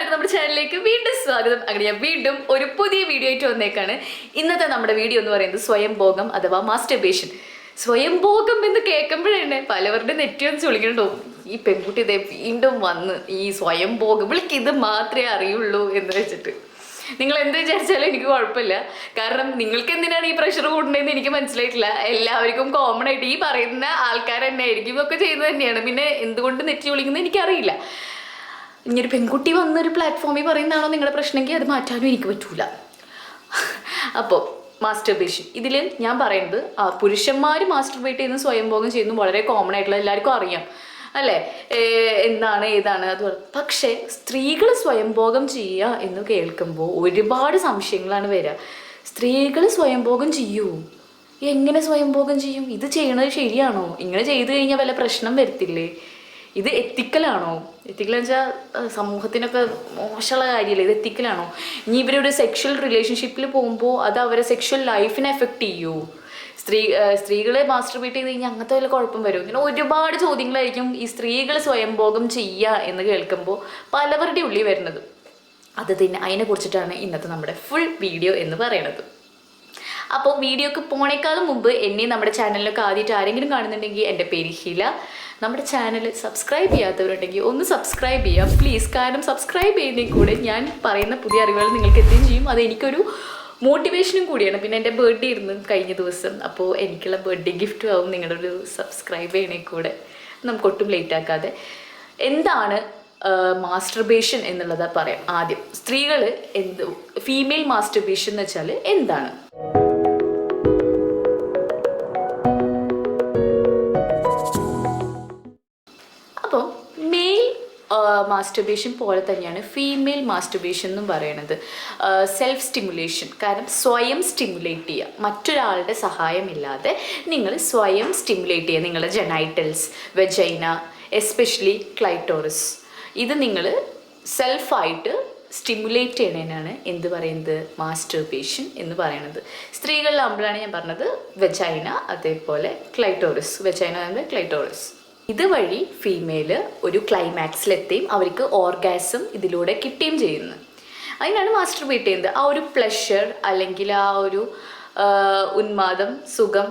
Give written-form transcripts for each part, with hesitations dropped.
എല്ലാവർക്കും നമ്മുടെ ചാനലിലേക്ക് വീണ്ടും സ്വാഗതം. അങ്ങനെ ഞാൻ വീണ്ടും ഒരു പുതിയ വീഡിയോ ആയിട്ട് വന്നേക്കാണ്. ഇന്നത്തെ നമ്മുടെ വീഡിയോ എന്ന് പറയുന്നത് സ്വയംഭോഗം അഥവാ മാസ്റ്റർബേഷൻ. സ്വയംഭോഗം എന്ന് കേൾക്കുമ്പോഴേ പലവരുടെ നെറ്റിയൊന്ന് ചുളിക്കണ്ടോ, ഈ പെൺകുട്ടി ഇതേ വീണ്ടും വന്ന് ഈ സ്വയംഭോഗം ഇവൾക്ക് ഇത് മാത്രമേ അറിയുള്ളൂ എന്ന് വെച്ചിട്ട് നിങ്ങൾ എന്ത് വിചാരിച്ചാലും എനിക്ക് കുഴപ്പമില്ല. കാരണം നിങ്ങൾക്ക് എന്തിനാണ് ഈ പ്രഷർ കൂടേണ്ടതെന്ന് എനിക്ക് മനസ്സിലായിട്ടില്ല. എല്ലാവർക്കും കോമൺ ആയിട്ട് ഈ പറയുന്ന ആൾക്കാർ തന്നെ ആയിരിക്കും ഇതൊക്കെ ചെയ്യുന്നത് തന്നെയാണ്. പിന്നെ എന്തുകൊണ്ട് നെറ്റി വിളിക്കുന്നത് എനിക്കറിയില്ല. ഇങ്ങനൊരു പെൺകുട്ടി വന്നൊരു പ്ലാറ്റ്ഫോമിൽ പറയുന്നതാണോ നിങ്ങളുടെ പ്രശ്നമെങ്കിൽ അത് മാറ്റാനും എനിക്ക് പറ്റൂല. അപ്പോൾ മാസ്റ്റർബേഷൻ ഇതിൽ ഞാൻ പറയുന്നത് പുരുഷന്മാർ മാസ്റ്റർബേറ്റ് ചെയ്യുന്ന സ്വയംഭോഗം ചെയ്യുന്നു വളരെ കോമൺ ആയിട്ടുള്ള എല്ലാവർക്കും അറിയാം അല്ലേ, എന്താണ് ഏതാണ് അത്. പക്ഷേ സ്ത്രീകൾ സ്വയംഭോഗം ചെയ്യുക എന്ന് കേൾക്കുമ്പോൾ ഒരുപാട് സംശയങ്ങളാണ് വരിക. സ്ത്രീകൾ സ്വയംഭോഗം ചെയ്യൂ, എങ്ങനെ സ്വയംഭോഗം ചെയ്യും, ഇത് ചെയ്യണത് ശരിയാണോ, ഇങ്ങനെ ചെയ്തു കഴിഞ്ഞാൽ വല്ല പ്രശ്നം വരത്തില്ലേ, ഇത് എത്തിക്കലാണോ, എത്തിക്കലെന്ന് വെച്ചാൽ സമൂഹത്തിനൊക്കെ മോശമുള്ള കാര്യമല്ലേ, ഇത് എത്തിക്കലാണോ, ഇനി ഇവരൊരു സെക്ഷൽ റിലേഷൻഷിപ്പിൽ പോകുമ്പോൾ അത് അവരെ സെക്ഷൽ ലൈഫിനെ എഫക്റ്റ് ചെയ്യുമോ, സ്ത്രീകളെ മാസ്റ്റർബേറ്റ് ചെയ്ത് കഴിഞ്ഞാൽ അങ്ങനത്തെ വല്ല കുഴപ്പം വരും. ഇങ്ങനെ ഒരുപാട് ചോദ്യങ്ങളായിരിക്കും ഈ സ്ത്രീകൾ സ്വയംഭോഗം ചെയ്യുക എന്ന് കേൾക്കുമ്പോൾ പലവരുടെ ഉള്ളിൽ വരുന്നത്. അത് തന്നെ അതിനെക്കുറിച്ചിട്ടാണ് ഇന്നത്തെ നമ്മുടെ ഫുൾ വീഡിയോ എന്ന് പറയുന്നത്. അപ്പോൾ വീഡിയോക്ക് പോണേക്കാളും മുമ്പ് എന്നെ നമ്മുടെ ചാനലിലൊക്കെ ആദ്യമായിട്ട് ആരെങ്കിലും കാണുന്നുണ്ടെങ്കിൽ എൻ്റെ പേര് ഹില. നമ്മുടെ ചാനൽ സബ്സ്ക്രൈബ് ചെയ്യാത്തവരുണ്ടെങ്കിൽ ഒന്ന് സബ്സ്ക്രൈബ് ചെയ്യാം പ്ലീസ്. കാരണം സബ്സ്ക്രൈബ് ചെയ്യുന്നതിൽ കൂടെ ഞാൻ പറയുന്ന പുതിയ അറിവുകൾ നിങ്ങൾക്ക് എത്തുകയും ചെയ്യും. അത് എനിക്കൊരു മോട്ടിവേഷനും കൂടിയാണ്. പിന്നെ എൻ്റെ ബർത്ത്ഡേ ഇരുന്ന് കഴിഞ്ഞ ദിവസം, അപ്പോൾ എനിക്കുള്ള ബർത്ത്ഡേ ഗിഫ്റ്റും ആവും നിങ്ങളുടെ ഒരു സബ്സ്ക്രൈബ് ചെയ്യണേ കൂടെ. നമുക്കൊട്ടും ലേറ്റ് ആക്കാതെ എന്താണ് മാസ്റ്റർബേഷൻ എന്നുള്ളത് പറയാം. ആദ്യം സ്ത്രീകൾ ഫീമെയിൽ മാസ്റ്റർബേഷൻ എന്ന് വെച്ചാൽ എന്താണ്? അപ്പോൾ മെയിൽ മാസ്റ്റർബേഷൻ പോലെ തന്നെയാണ് ഫീമെയിൽ മാസ്റ്റർബേഷൻ എന്നും പറയുന്നത്. സെൽഫ് സ്റ്റിമുലേഷൻ, കാരണം സ്വയം സ്റ്റിമുലേറ്റ് ചെയ്യുക, മറ്റൊരാളുടെ സഹായമില്ലാതെ നിങ്ങൾ സ്വയം സ്റ്റിമുലേറ്റ് ചെയ്യുക. നിങ്ങളുടെ ജെനൈറ്റൽസ്, വെജൈന, എസ്പെഷ്യലി ക്ലൈറ്റോറിസ്, ഇത് നിങ്ങൾ സെൽഫായിട്ട് സ്റ്റിമുലേറ്റ് ചെയ്യണതിനാണ് എന്ത് പറയുന്നത്, മാസ്റ്റർബേഷൻ എന്ന് പറയുന്നത്. സ്ത്രീകളിലാകുമ്പോഴാണ് ഞാൻ പറഞ്ഞത് വെജൈന, അതേപോലെ ക്ലൈറ്റോറിസ്. വെജൈന ആകുമ്പോൾ ക്ലൈറ്റോറിസ്. ഇതുവഴി ഫീമെയിൽ ഒരു ക്ലൈമാക്സിലെത്തുകയും അവർക്ക് ഓർഗാസം ഇതിലൂടെ കിട്ടുകയും ചെയ്യുന്നു. അതിനാണ് മാസ്റ്റർബേറ്റ് ചെയ്യുന്നത്. ആ ഒരു പ്ലഷർ അല്ലെങ്കിൽ ആ ഒരു ഉന്മാദം, സുഖം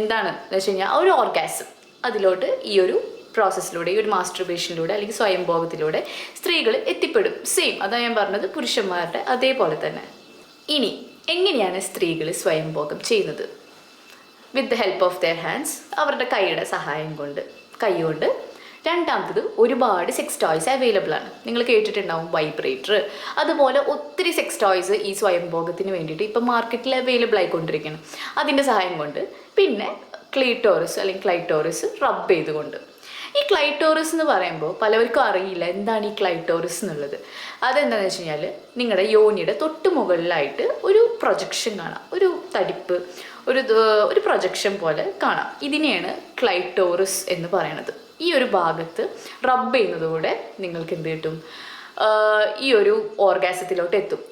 എന്താണ് എന്ന് വെച്ച് കഴിഞ്ഞാൽ ആ ഒരു ഓർഗാസം അതിലോട്ട് ഈ ഒരു പ്രോസസ്സിലൂടെ, ഈ ഒരു മാസ്റ്റർബേഷനിലൂടെ അല്ലെങ്കിൽ സ്വയംഭോഗത്തിലൂടെ സ്ത്രീകൾ എത്തിപ്പെടും. സെയിം അതാണ് ഞാൻ പറഞ്ഞത്, പുരുഷന്മാരുടെ അതേപോലെ തന്നെ. ഇനി എങ്ങനെയാണ് സ്ത്രീകൾ സ്വയംഭോഗം ചെയ്യുന്നത്? With the help of their hands, അവരുടെ കൈയുടെ സഹായം കൊണ്ട്, കൈകൊണ്ട്. രണ്ടാമത്തത് ഒരുപാട് സെക്സ് ടോയ്സ് അവൈലബിൾ ആണ്. നിങ്ങൾ കേട്ടിട്ടുണ്ടാവും വൈബ്രേറ്റർ, അതുപോലെ ഒത്തിരി സെക്സ് ടോയ്സ് ഈ സ്വയംഭോഗത്തിന് വേണ്ടിയിട്ട് ഇപ്പം മാർക്കറ്റിൽ അവൈലബിൾ ആയിക്കൊണ്ടിരിക്കണം. അതിൻ്റെ സഹായം കൊണ്ട്. പിന്നെ ക്ലീറ്റോറിസ് അല്ലെങ്കിൽ ക്ലൈറ്റോറിസ് റബ്ബ് ചെയ്തുകൊണ്ട്. ഈ ക്ലൈറ്റോറിസ് എന്ന് പറയുമ്പോൾ പലവർക്കും അറിയില്ല എന്താണ് ഈ ക്ലൈറ്റോറിസ് എന്നുള്ളത്. അതെന്താണെന്ന് വെച്ച് കഴിഞ്ഞാൽ നിങ്ങളുടെ യോനിയുടെ തൊട്ട് മുകളിലായിട്ട് ഒരു പ്രൊജക്ഷൻ കാണാം, ഒരു തടിപ്പ്, ഒരു പ്രൊജക്ഷൻ പോലെ കാണാം. ഇതിനെയാണ് ക്ലൈറ്റോറിസ് എന്ന് പറയുന്നത്. ഈ ഒരു ഭാഗത്ത് റബ്ബ് ചെയ്യുന്നതോടെ നിങ്ങൾക്ക് എന്ത് കിട്ടും, ഈ ഒരു ഓർഗാസത്തിലോട്ട് എത്തും.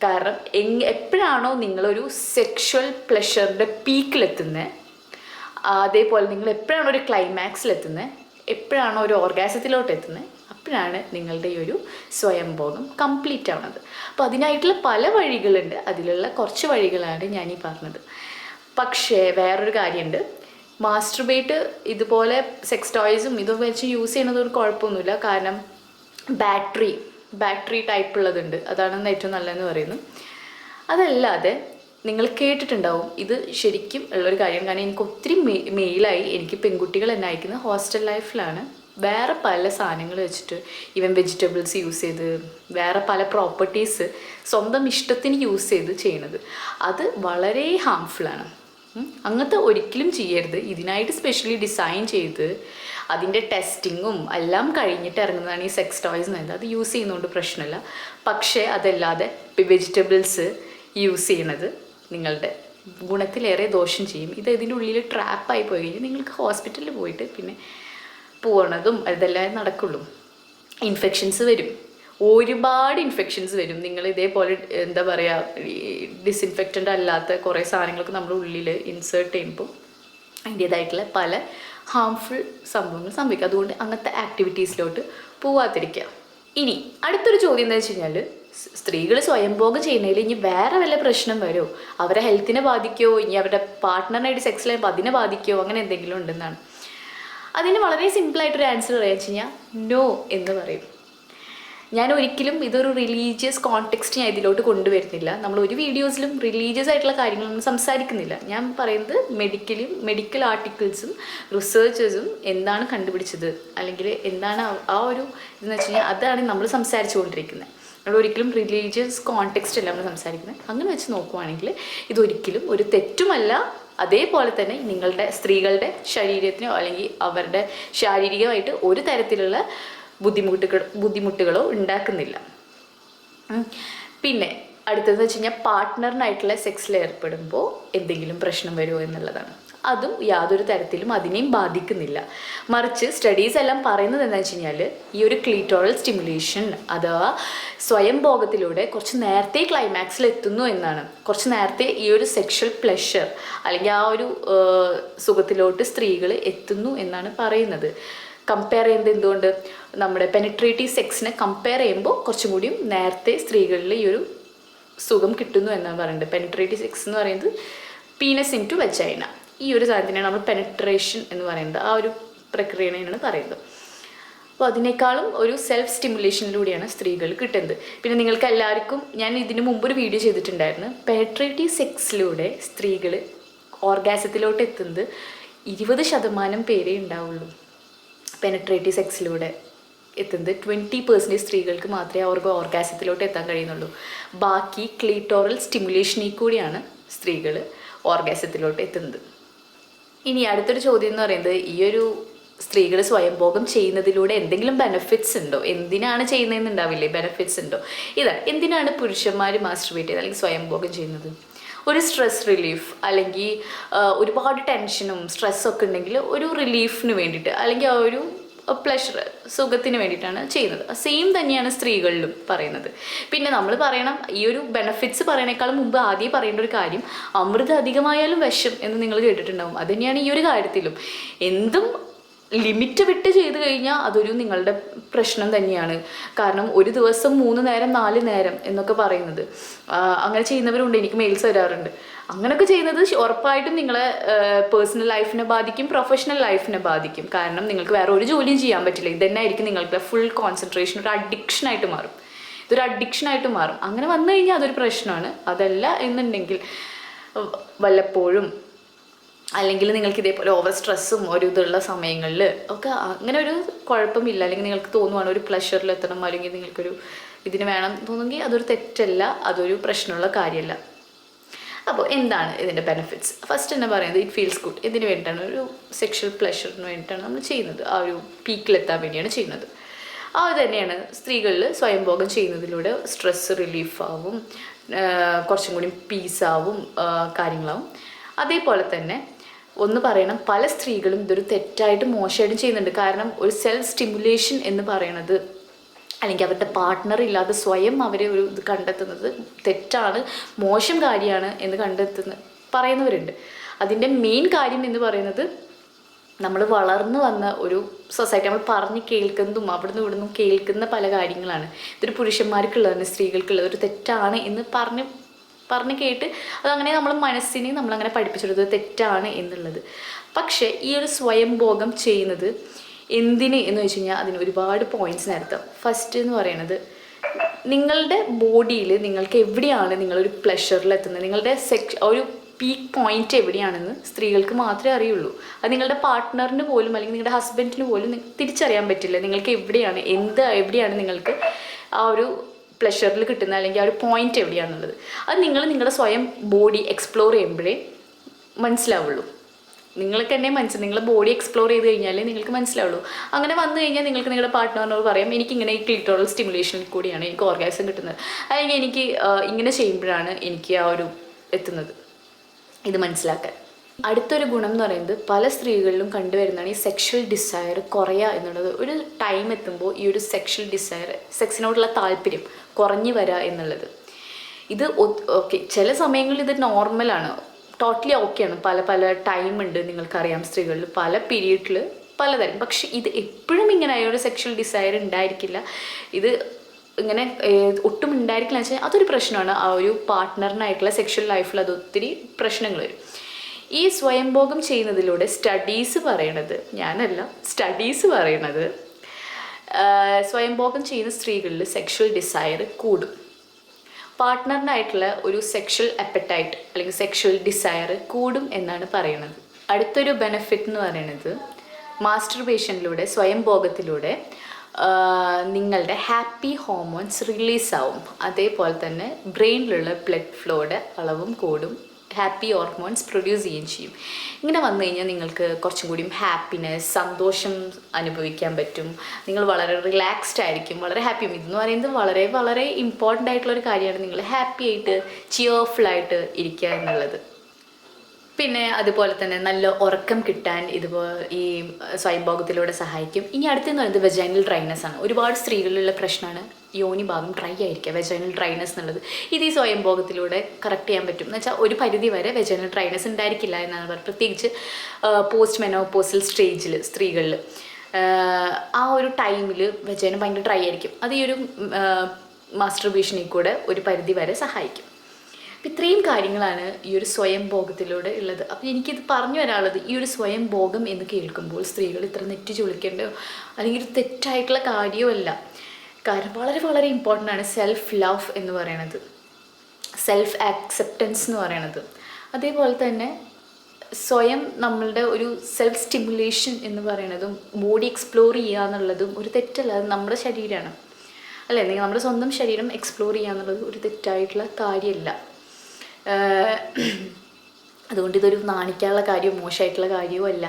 കാരണം എപ്പോഴാണോ നിങ്ങളൊരു സെക്ഷൽ പ്ലഷറിൻ്റെ പീക്കിലെത്തുന്നത്, അതേപോലെ നിങ്ങൾ എപ്പോഴാണോ ഒരു ക്ലൈമാക്സിലെത്തുന്നത്, എപ്പോഴാണോ ഒരു ഓർഗാസത്തിലോട്ട് എത്തുന്നത്, അപ്പോഴാണ് നിങ്ങളുടെ ഈ ഒരു സ്വയംഭോഗം കംപ്ലീറ്റ് ആവുന്നത്. അപ്പോൾ അതിനായിട്ടുള്ള പല വഴികളുണ്ട്. അതിലുള്ള കുറച്ച് വഴികളാണ് ഞാനീ പറഞ്ഞത്. പക്ഷേ വേറൊരു കാര്യമുണ്ട്, മാസ്റ്റർബേറ്റ് ഇതുപോലെ സെക്സ് ടോയ്സും ഇതൊക്കെ വെച്ച് യൂസ് ചെയ്യുന്നത് ഒരു കുഴപ്പമൊന്നുമില്ല. കാരണം ബാറ്ററി ടൈപ്പ് ഉള്ളതുണ്ട്, അതാണ് ഏറ്റവും നല്ലതെന്ന് പറയുന്നു. അതല്ലാതെ നിങ്ങൾ കേട്ടിട്ടുണ്ടാവും, ഇത് ശരിക്കും ഉള്ളൊരു കാര്യം. കാരണം എനിക്ക് ഒത്തിരി മെയിലായി, എനിക്ക് പെൺകുട്ടികൾ എന്നെ അയക്കുന്നത് ഹോസ്റ്റൽ ലൈഫിലാണ്. വേറെ പല സാധനങ്ങൾ വെച്ചിട്ട്, ഈവൻ വെജിറ്റബിൾസ് യൂസ് ചെയ്ത്, വേറെ പല പ്രോപ്പർട്ടീസ് സ്വന്തം ഇഷ്ടത്തിന് യൂസ് ചെയ്ത് ചെയ്യണത്, അത് വളരെ ഹാംഫുള്ളാണ്. അങ്ങനത്തെ ഒരിക്കലും ചെയ്യരുത്. ഇതിനായിട്ട് സ്പെഷ്യലി ഡിസൈൻ ചെയ്ത് അതിൻ്റെ ടെസ്റ്റിങ്ങും എല്ലാം കഴിഞ്ഞിട്ട് ഇറങ്ങുന്നതാണ് ഈ സെക്സ് ടോയ്സ് എന്ന് പറയുന്നത്. അത് യൂസ് ചെയ്യുന്നതുകൊണ്ട് പ്രശ്നമില്ല. പക്ഷേ അതല്ലാതെ വെജിറ്റബിൾസ് യൂസ് ചെയ്യണത് നിങ്ങളുടെ ഗുണത്തിലേറെ ദോഷം ചെയ്യും. ഇത് ഇതിൻ്റെ ഉള്ളിൽ ട്രാപ്പായി പോയി കഴിഞ്ഞാൽ നിങ്ങൾക്ക് ഹോസ്പിറ്റലിൽ പോയിട്ട് പിന്നെ പോകണതും അതെല്ലാം നടക്കുള്ളൂ. ഇൻഫെക്ഷൻസ് വരും, ഒരുപാട് ഇൻഫെക്ഷൻസ് വരും. നിങ്ങൾ ഇതേപോലെ എന്താ പറയുക, ഡിസിൻഫെക്റ്റൻ്റ് അല്ലാത്ത കുറേ സാധനങ്ങളൊക്കെ നമ്മുടെ ഉള്ളിൽ ഇൻസേർട്ട് ചെയ്യുമ്പോൾ അതിൻ്റേതായിട്ടുള്ള പല ഹാംഫുൾ സംഭവങ്ങൾ സംഭവിക്കും. അതുകൊണ്ട് അങ്ങനത്തെ ആക്ടിവിറ്റീസിലോട്ട് പോവാതിരിക്കുക. ഇനി അടുത്തൊരു ചോദ്യം എന്താ വെച്ച് കഴിഞ്ഞാൽ, സ്ത്രീകൾ സ്വയംഭോഗം ചെയ്യുന്നതിൽ ഇനി വേറെ വല്ല പ്രശ്നം വരുമോ, അവരെ ഹെൽത്തിനെ ബാധിക്കുമോ, ഇനി അവരുടെ പാർട്ട്ണറിനായിട്ട് സെക്സ് ലൈഫ് അതിനെ ബാധിക്കുമോ, അങ്ങനെ എന്തെങ്കിലും ഉണ്ടെന്നാണ്. അതിന് വളരെ സിമ്പിളായിട്ടൊരു ആൻസർ പറയാന്ന് വെച്ച് കഴിഞ്ഞാൽ നോ എന്ന് പറയും. ഞാൻ ഒരിക്കലും ഇതൊരു റിലീജിയസ് കോണ്ടെക്സ്റ്റ് ഞാൻ ഇതിലോട്ട് കൊണ്ടുവരുന്നില്ല. നമ്മൾ ഒരു വീഡിയോസിലും റിലീജിയസ് ആയിട്ടുള്ള കാര്യങ്ങളൊന്നും സംസാരിക്കുന്നില്ല. ഞാൻ പറയുന്നത് മെഡിക്കൽ ആർട്ടിക്കിൾസും റിസർച്ചേഴ്സും എന്താണ് കണ്ടുപിടിച്ചത്, അല്ലെങ്കിൽ എന്താണ് ആ ഒരു ഇതെന്ന് വെച്ച് കഴിഞ്ഞാൽ അതാണ് നമ്മൾ സംസാരിച്ചു കൊണ്ടിരിക്കുന്നത്. നമ്മൾ ഒരിക്കലും റിലീജിയസ് കോണ്ടെക്സ്റ്റ് അല്ല നമ്മൾ സംസാരിക്കുന്നത്. അങ്ങനെ വെച്ച് നോക്കുവാണെങ്കിൽ ഇതൊരിക്കലും ഒരു തെറ്റുമല്ല. അതേപോലെ തന്നെ നിങ്ങളുടെ സ്ത്രീകളുടെ ശരീരത്തിനോ അല്ലെങ്കിൽ അവരുടെ ശാരീരികമായിട്ട് ഒരു തരത്തിലുള്ള ബുദ്ധിമുട്ടുകളോ ഉണ്ടാക്കുന്നില്ല. പിന്നെ അടുത്തതെന്ന് വെച്ച് കഴിഞ്ഞാൽ പാർട്ട്ണറിനായിട്ടുള്ള സെക്സിൽ ഏർപ്പെടുമ്പോൾ എന്തെങ്കിലും പ്രശ്നം വരുമോ എന്നുള്ളതാണ്. അതും യാതൊരു തരത്തിലും അതിനെയും ബാധിക്കുന്നില്ല. മറിച്ച് സ്റ്റഡീസ് എല്ലാം പറയുന്നത് എന്താണെന്ന് വെച്ച് കഴിഞ്ഞാൽ ഈ ഒരു ക്ലീറ്റോറൽ സ്റ്റിമുലേഷൻ അഥവാ സ്വയംഭോഗത്തിലൂടെ കുറച്ച് നേരത്തെ ക്ലൈമാക്സിൽ എത്തുന്നു എന്നാണ്. കുറച്ച് നേരത്തെ ഈ ഒരു സെക്ഷൽ പ്ലഷർ അല്ലെങ്കിൽ ആ ഒരു സുഖത്തിലോട്ട് സ്ത്രീകൾ എത്തുന്നു എന്നാണ് പറയുന്നത്. കമ്പയർ ചെയ്യുന്നത് എന്തുകൊണ്ട്, നമ്മുടെ പെനിട്രേറ്റീവ് സെക്സിനെ കമ്പയർ ചെയ്യുമ്പോൾ കുറച്ചും കൂടിയും നേരത്തെ സ്ത്രീകളിൽ ഈ ഒരു സുഖം കിട്ടുന്നു എന്നാണ് പറയുന്നത്. പെനിട്രേറ്റീവ് സെക്സ് എന്ന് പറയുന്നത് പീനസ് ഇൻ ടു വെജൈന, ഈ ഒരു സാധനത്തിനാണ് നമ്മൾ പെനിട്രേഷൻ എന്ന് പറയുന്നത്. ആ ഒരു പ്രക്രിയയാണ് പറയുന്നത്. അപ്പോൾ അതിനേക്കാളും ഒരു സെൽഫ് സ്റ്റിമുലേഷനിലൂടെയാണ് സ്ത്രീകൾ കിട്ടുന്നത്. പിന്നെ നിങ്ങൾക്ക് എല്ലാവർക്കും ഞാൻ ഇതിനു മുമ്പൊരു വീഡിയോ ചെയ്തിട്ടുണ്ടായിരുന്നു. പെനിട്രേറ്റീവ് സെക്സിലൂടെ സ്ത്രീകൾ ഓർഗാസത്തിലോട്ട് എത്തുന്നത് 20% പേരേ ഉണ്ടാവുള്ളൂ. പെനിട്രേറ്റീവ് സെക്സിലൂടെ എത്തുന്നത് 20% സ്ത്രീകൾക്ക് മാത്രമേ അവർക്ക് ഓർഗാസത്തിലോട്ട് എത്താൻ കഴിയുന്നുള്ളൂ. ബാക്കി ക്ലീറ്റോറൽ സ്റ്റിമുലേഷനിൽ കൂടിയാണ് സ്ത്രീകൾ ഓർഗാസത്തിലോട്ട് എത്തുന്നത്. ഇനി അടുത്തൊരു ചോദ്യം എന്ന് പറയുന്നത്, ഈ ഒരു സ്ത്രീകൾ സ്വയംഭോഗം ചെയ്യുന്നതിലൂടെ എന്തെങ്കിലും ബെനിഫിറ്റ്സ് ഉണ്ടോ, എന്തിനാണ് ചെയ്യുന്നതെന്ന് ഉണ്ടാവില്ലേ, ബെനിഫിറ്റ്സ് ഉണ്ടോ. ഇതാണ് എന്തിനാണ് പുരുഷന്മാർ മാസ്റ്റർബേറ്റ് ചെയ്യുന്നത് അല്ലെങ്കിൽ സ്വയംഭോഗം ചെയ്യുന്നത്. ഒരു സ്ട്രെസ് റിലീഫ് അല്ലെങ്കിൽ ഒരുപാട് ടെൻഷനും സ്ട്രെസ്സൊക്കെ ഉണ്ടെങ്കിൽ ഒരു റിലീഫിന് വേണ്ടിയിട്ട് അല്ലെങ്കിൽ ആ ഒരു പ്ലഷർ സുഖത്തിന് വേണ്ടിയിട്ടാണ് ചെയ്യുന്നത്. സെയിം തന്നെയാണ് സ്ത്രീകളിലും പറയുന്നത്. പിന്നെ നമ്മൾ പറയണം, ഈ ഒരു ബെനിഫിറ്റ്സ് പറയണേക്കാളും മുമ്പ് ആദ്യം പറയേണ്ട ഒരു കാര്യം, അമൃത് അധികമായാലും വിഷം എന്ന് നിങ്ങൾ കേട്ടിട്ടുണ്ടാവും. അത് തന്നെയാണ് ഈ ഒരു കാര്യത്തിലും. എന്തും ലിമിറ്റ് വിട്ട് ചെയ്ത് കഴിഞ്ഞാൽ അതൊരു നിങ്ങളുടെ പ്രശ്നം തന്നെയാണ്. കാരണം ഒരു ദിവസം 3 നേരം 4 നേരം എന്നൊക്കെ പറയുന്നത് അങ്ങനെ ചെയ്യുന്നവരുണ്ട്. എനിക്ക് മെയിൽസ് വരാറുണ്ട്. അങ്ങനെയൊക്കെ ചെയ്യുന്നത് ഉറപ്പായിട്ടും നിങ്ങളെ പേഴ്സണൽ ലൈഫിനെ ബാധിക്കും, പ്രൊഫഷണൽ ലൈഫിനെ ബാധിക്കും. കാരണം നിങ്ങൾക്ക് വേറെ ഒരു ജോലിയും ചെയ്യാൻ പറ്റില്ല. ഇതന്നെ ആയിരിക്കും നിങ്ങൾക്ക് ഫുൾ കോൺസെൻട്രേഷൻ. ഒരു അഡിക്ഷനായിട്ട് മാറും. ഇതൊരു അഡിക്ഷനായിട്ട് മാറും. അങ്ങനെ വന്നു കഴിഞ്ഞാൽ അതൊരു പ്രശ്നമാണ്. അതല്ല എന്നുണ്ടെങ്കിൽ വല്ലപ്പോഴും അല്ലെങ്കിൽ നിങ്ങൾക്ക് ഇതേപോലെ ഓവർ സ്ട്രെസ്സും ഒരു ഇതുള്ള സമയങ്ങളിൽ ഒക്കെ അങ്ങനെ ഒരു കുഴപ്പമില്ല. അല്ലെങ്കിൽ നിങ്ങൾക്ക് തോന്നുവാണ് ഒരു പ്ലഷറിൽ എത്തണം, അല്ലെങ്കിൽ നിങ്ങൾക്കൊരു ഇതിന് വേണം തോന്നുമെങ്കിൽ അതൊരു തെറ്റല്ല, അതൊരു പ്രശ്നമുള്ള കാര്യമല്ല. അപ്പോൾ എന്താണ് ഇതിൻ്റെ ബെനിഫിറ്റ്സ്? ഫസ്റ്റ് തന്നെ പറയുന്നത് ഇറ്റ് ഫീൽസ് ഗുഡ്. ഇതിന് വേണ്ടിയിട്ടാണ്, ഒരു സെക്ഷൽ പ്ലഷറിന് വേണ്ടിയിട്ടാണ് നമ്മൾ ചെയ്യുന്നത്. ആ ഒരു പീക്കിലെത്താൻ വേണ്ടിയാണ് ചെയ്യുന്നത്. അത് തന്നെയാണ് സ്ത്രീകളിൽ സ്വയംഭോഗം ചെയ്യുന്നതിലൂടെ സ്ട്രെസ് റിലീഫാവും, കുറച്ചും കൂടി പീസാവും, കാര്യങ്ങളാവും. അതേപോലെ തന്നെ ഒന്ന് പറയണം, പല സ്ത്രീകളും ഇതൊരു തെറ്റായിട്ട് മോശമായിട്ടും ചെയ്യുന്നുണ്ട്. കാരണം ഒരു സെൽഫ് സ്റ്റിമുലേഷൻ എന്ന് പറയണത് അല്ലെങ്കിൽ അവരുടെ പാർട്ട്ണർ ഇല്ലാതെ സ്വയം അവരെ ഒരു ഇത് കണ്ടെത്തുന്നത് തെറ്റാണ്, മോശം കാര്യമാണ് എന്ന് പറയുന്നവരുണ്ട്. അതിൻ്റെ മെയിൻ കാര്യം എന്ന് പറയുന്നത് നമ്മൾ വളർന്നു വന്ന ഒരു സൊസൈറ്റി, നമ്മൾ പറഞ്ഞ് കേൾക്കുന്നതും അവിടുന്ന് ഇവിടുന്ന് കേൾക്കുന്ന പല കാര്യങ്ങളാണ്. ഇതൊരു പുരുഷന്മാർക്കുള്ളതാണ്, സ്ത്രീകൾക്കുള്ളത് ഒരു തെറ്റാണ് എന്ന് പറഞ്ഞ് കേട്ട് അതങ്ങനെ നമ്മൾ മനസ്സിനെ നമ്മളങ്ങനെ പഠിപ്പിച്ചെടുത്തത് തെറ്റാണ് എന്നുള്ളത്. പക്ഷേ ഈ ഒരു സ്വയംഭോഗം ചെയ്യുന്നത് എന്തിന് എന്ന് വെച്ച് കഴിഞ്ഞാൽ അതിന് ഒരുപാട് പോയിന്റ്സ് നിരത്താം. ഫസ്റ്റ് എന്ന് പറയുന്നത്, നിങ്ങളുടെ ബോഡിയിൽ നിങ്ങൾക്ക് എവിടെയാണ് നിങ്ങളൊരു പ്ലഷറിലെത്തുന്നത്, നിങ്ങളുടെ ഒരു പീക്ക് പോയിന്റ് എവിടെയാണെന്ന് സ്ത്രീകൾക്ക് മാത്രമേ അറിയുള്ളൂ. അത് നിങ്ങളുടെ പാർട്ട്ണറിന് പോലും അല്ലെങ്കിൽ നിങ്ങളുടെ ഹസ്ബൻഡിന് പോലും തിരിച്ചറിയാൻ പറ്റില്ല. നിങ്ങൾക്ക് എവിടെയാണ് എവിടെയാണ് നിങ്ങൾക്ക് ആ ഒരു പ്ലഷറിൽ കിട്ടുന്ന അല്ലെങ്കിൽ ആ ഒരു പോയിന്റ് എവിടെയാണെന്നുള്ളത്. അത് നിങ്ങളുടെ സ്വയം ബോഡി എക്സ്പ്ലോർ ചെയ്യുമ്പോഴേ മനസ്സിലാവുള്ളൂ. നിങ്ങൾക്ക് തന്നെ നിങ്ങളുടെ ബോഡി എക്സ്പ്ലോർ ചെയ്ത് കഴിഞ്ഞാൽ നിങ്ങൾക്ക് മനസ്സിലാവുള്ളൂ. അങ്ങനെ വന്നു കഴിഞ്ഞാൽ നിങ്ങൾക്ക് നിങ്ങളുടെ പാർട്ട്ണറിനോട് പറയാം, എനിക്കിങ്ങനെ ഈ ക്ലിറ്റോറൽ സ്റ്റിമുലേഷനിൽ കൂടിയാണ് എനിക്ക് ഓർഗാസം കിട്ടുന്നത്, അല്ലെങ്കിൽ എനിക്ക് ഇങ്ങനെ ചെയ്യുമ്പോഴാണ് എനിക്ക് ആ ഒരു എത്തുന്നത്. ഇത് മനസ്സിലാക്കാൻ. അടുത്തൊരു ഗുണം എന്ന് പറയുന്നത്, പല സ്ത്രീകളിലും കണ്ടുവരുന്നതാണ് ഈ സെക്ഷൽ ഡിസയർ കുറയുക എന്നുള്ളത്. ഒരു ടൈം എത്തുമ്പോൾ ഈ ഒരു സെക്ഷൽ ഡിസയർ, സെക്സിനോടുള്ള താല്പര്യം കുറഞ്ഞു വരിക എന്നുള്ളത്. ഇത് ഓക്കെ, ചില സമയങ്ങളിൽ ഇത് നോർമലാണ്, ടോട്ടലി ഓക്കെയാണ്. പല ടൈം ഉണ്ട്, നിങ്ങൾക്കറിയാം സ്ത്രീകളിൽ പല പീരീഡിൽ പലതരം. പക്ഷെ ഇത് എപ്പോഴും ഇങ്ങനെ ഒരു സെക്ഷൽ ഡിസയർ ഉണ്ടായിരിക്കില്ല. ഇത് ഇങ്ങനെ ഒട്ടും ഉണ്ടായിരിക്കില്ല എന്ന് വെച്ചാൽ അതൊരു പ്രശ്നമാണ്. ആ ഒരു പാർട്ട്ണറിനായിട്ടുള്ള സെക്ഷൽ ലൈഫിൽ അത് ഒത്തിരി പ്രശ്നങ്ങൾ വരും. ഈ സ്വയംഭോഗം ചെയ്യുന്നതിലൂടെ സ്റ്റഡീസ് പറയണത്, ഞാനല്ല, സ്റ്റഡീസ് പറയണത് സ്വയംഭോഗം ചെയ്യുന്ന സ്ത്രീകളിൽ സെക്ഷൽ ഡിസയർ കൂടും. പാർട്ട്ണറിനായിട്ടുള്ള ഒരു സെക്ഷൽ അപ്പറ്റൈറ്റ് അല്ലെങ്കിൽ സെക്ഷൽ ഡിസയർ കൂടും എന്നാണ് പറയുന്നത്. അടുത്തൊരു ബെനിഫിറ്റ് എന്ന് പറയുന്നത് മാസ്റ്റർബേഷനിലൂടെ, സ്വയംഭോഗത്തിലൂടെ നിങ്ങളുടെ ഹാപ്പി ഹോർമോൺസ് റിലീസാവും. അതേപോലെ തന്നെ ബ്രെയിനിലുള്ള ബ്ലഡ് ഫ്ലോയുടെ അളവും കൂടും, ഹാപ്പി ഹോർമോൺസ് പ്രൊഡ്യൂസ് ചെയ്യുകയും ചെയ്യും. ഇങ്ങനെ വന്നു കഴിഞ്ഞാൽ നിങ്ങൾക്ക് കുറച്ചും കൂടിയും ഹാപ്പിനെസ്, സന്തോഷം അനുഭവിക്കാൻ പറ്റും. നിങ്ങൾ വളരെ റിലാക്സ്ഡ് ആയിരിക്കും, വളരെ ഹാപ്പി. ഇതെന്ന് പറയുന്നത് വളരെ വളരെ ഇമ്പോർട്ടൻ്റ് ആയിട്ടുള്ളൊരു കാര്യമാണ്, നിങ്ങൾ ഹാപ്പി ആയിട്ട് ചിയർഫുള്ളായിട്ട് ഇരിക്കുക എന്നുള്ളത്. പിന്നെ അതുപോലെ തന്നെ നല്ല ഉറക്കം കിട്ടാൻ ഇതുപോലെ ഈ സ്വയംഭോഗത്തിലൂടെ സഹായിക്കും. ഇനി അടുത്തെന്ന് പറയുന്നത് വെജൈനൽ ഡ്രൈനെസ് ആണ്. ഒരുപാട് സ്ത്രീകളിലുള്ള പ്രശ്നമാണ് യോനി ഭാഗം ഡ്രൈ ആയിരിക്കുക, വെജൈനൽ ഡ്രൈനെസ് എന്നുള്ളത്. ഇത് ഈ സ്വയംഭോഗത്തിലൂടെ കറക്റ്റ് ചെയ്യാൻ പറ്റും. എന്ന് വെച്ചാൽ ഒരു പരിധി വരെ വെജൈനൽ ഡ്രൈനെസ് ഉണ്ടായിരിക്കില്ല എന്നാണ് പറയുന്നത്. പ്രത്യേകിച്ച് പോസ്റ്റ് മെനോപോസൽ സ്റ്റേജിൽ സ്ത്രീകളിൽ ആ ഒരു ടൈമിൽ വെജൈന ഭയങ്കര ഡ്രൈ ആയിരിക്കും. അത് ഈ ഒരു മാസ്റ്റർബേഷനിൽ കൂടെ ഒരു പരിധി വരെ സഹായിക്കും. അപ്പം ഇത്രയും കാര്യങ്ങളാണ് ഈ ഒരു സ്വയംഭോഗത്തിലൂടെ ഉള്ളത്. അപ്പം എനിക്കിത് പറഞ്ഞു വരാനുള്ളത്, ഈ ഒരു സ്വയംഭോഗം എന്ന് കേൾക്കുമ്പോൾ സ്ത്രീകൾ ഇത്ര നെറ്റ് ചുളിക്കേണ്ടോ അല്ലെങ്കിൽ ഒരു തെറ്റായിട്ടുള്ള കാര്യമല്ല. കാരണം വളരെ വളരെ ഇമ്പോർട്ടൻ്റ് ആണ് സെൽഫ് ലവ് എന്ന് പറയണത്, സെൽഫ് ആക്സെപ്റ്റൻസ് എന്ന് പറയണത്. അതേപോലെ തന്നെ സ്വയം നമ്മളുടെ ഒരു സെൽഫ് സ്റ്റിമുലേഷൻ എന്ന് പറയണതും ബോഡി എക്സ്പ്ലോർ ചെയ്യുക എന്നുള്ളതും ഒരു തെറ്റല്ല. അത് നമ്മുടെ ശരീരമാണ് അല്ലേ? അല്ലെങ്കിൽ നമ്മുടെ സ്വന്തം ശരീരം എക്സ്പ്ലോർ ചെയ്യുക എന്നുള്ളത് ഒരു തെറ്റായിട്ടുള്ള കാര്യമല്ല. അതുകൊണ്ട് ഇതൊരു നാണിക്കാനുള്ള കാര്യമോ മോശമായിട്ടുള്ള കാര്യമോ അല്ല.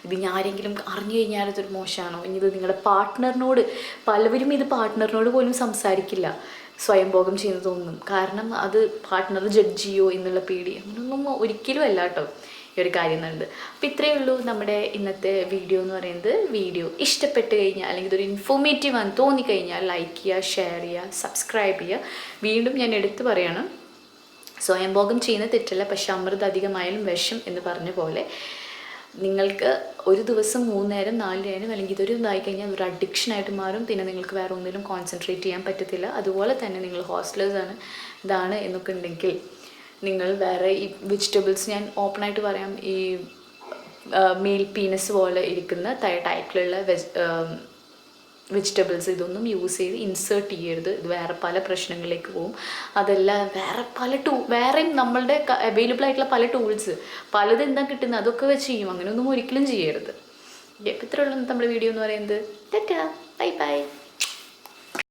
ഇത് ഇനി ആരെങ്കിലും അറിഞ്ഞു കഴിഞ്ഞാൽ ഇതൊരു മോശമാണോ, ഇനി ഇത് നിങ്ങളുടെ പാർട്ട്ണറിനോട്, പലവരും ഇത് പാർട്ട്ണറിനോട് പോലും സംസാരിക്കില്ല സ്വയംഭോഗം ചെയ്യുന്നതൊന്നും. കാരണം അത് പാർട്ട്ണർ ജഡ്ജ് ചെയ്യോ എന്നുള്ള പേടി, അങ്ങനെയൊന്നും ഒരിക്കലും അല്ല കേട്ടോ ഈ ഒരു കാര്യം എന്നുള്ളത്. അപ്പോൾ ഇത്രയേ ഉള്ളൂ നമ്മുടെ ഇന്നത്തെ വീഡിയോ എന്ന് പറയുന്നത്. വീഡിയോ ഇഷ്ടപ്പെട്ട് കഴിഞ്ഞാൽ അല്ലെങ്കിൽ ഇതൊരു ഇൻഫോർമേറ്റീവ് ആണെന്ന് തോന്നിക്കഴിഞ്ഞാൽ ലൈക്ക് ചെയ്യുക, ഷെയർ ചെയ്യുക, സബ്സ്ക്രൈബ് ചെയ്യുക. വീണ്ടും ഞാൻ എടുത്തു പറയണം, സ്വയംഭോഗം ചെയ്യുന്ന തെറ്റല്ല, പക്ഷെ അമൃത് അധികമായാലും വിഷം എന്ന് പറഞ്ഞ പോലെ നിങ്ങൾക്ക് ഒരു ദിവസം 3 നേരം 4 നേരം അല്ലെങ്കിൽ ഇതൊരു ഇതായിക്കഴിഞ്ഞാൽ ഒരു അഡിക്ഷനായിട്ട് മാറും. പിന്നെ നിങ്ങൾക്ക് വേറെ ഒന്നിലും കോൺസെൻട്രേറ്റ് ചെയ്യാൻ പറ്റത്തില്ല. അതുപോലെ തന്നെ നിങ്ങൾ ഹോസ്റ്റലേഴ്സാണ് ഇതാണ് എന്നൊക്കെ ഉണ്ടെങ്കിൽ നിങ്ങൾ വേറെ ഈ വെജിറ്റബിൾസ്, ഞാൻ ഓപ്പണായിട്ട് പറയാം, ഈ മെയിൽ പീനസ് പോലെ ഇരിക്കുന്ന ടൈപ്പിലുള്ള വെജിറ്റബിൾസ് ഇതൊന്നും യൂസ് ചെയ്ത് ഇൻസേർട്ട് ചെയ്യരുത്. ഇത് വേറെ പല പ്രശ്നങ്ങളിലേക്ക് പോകും. അതല്ല വേറെ പല വേറെയും നമ്മളുടെ അവൈലബിൾ ആയിട്ടുള്ള പല ടൂൾസ് പലത് എന്താ കിട്ടുന്നത് അതൊക്കെ വെച്ച് ചെയ്യും. അങ്ങനെയൊന്നും ഒരിക്കലും ചെയ്യരുത്. ഇത്രയുള്ള നമ്മുടെ വീഡിയോ എന്ന് പറയുന്നത്. Tata, bye bye.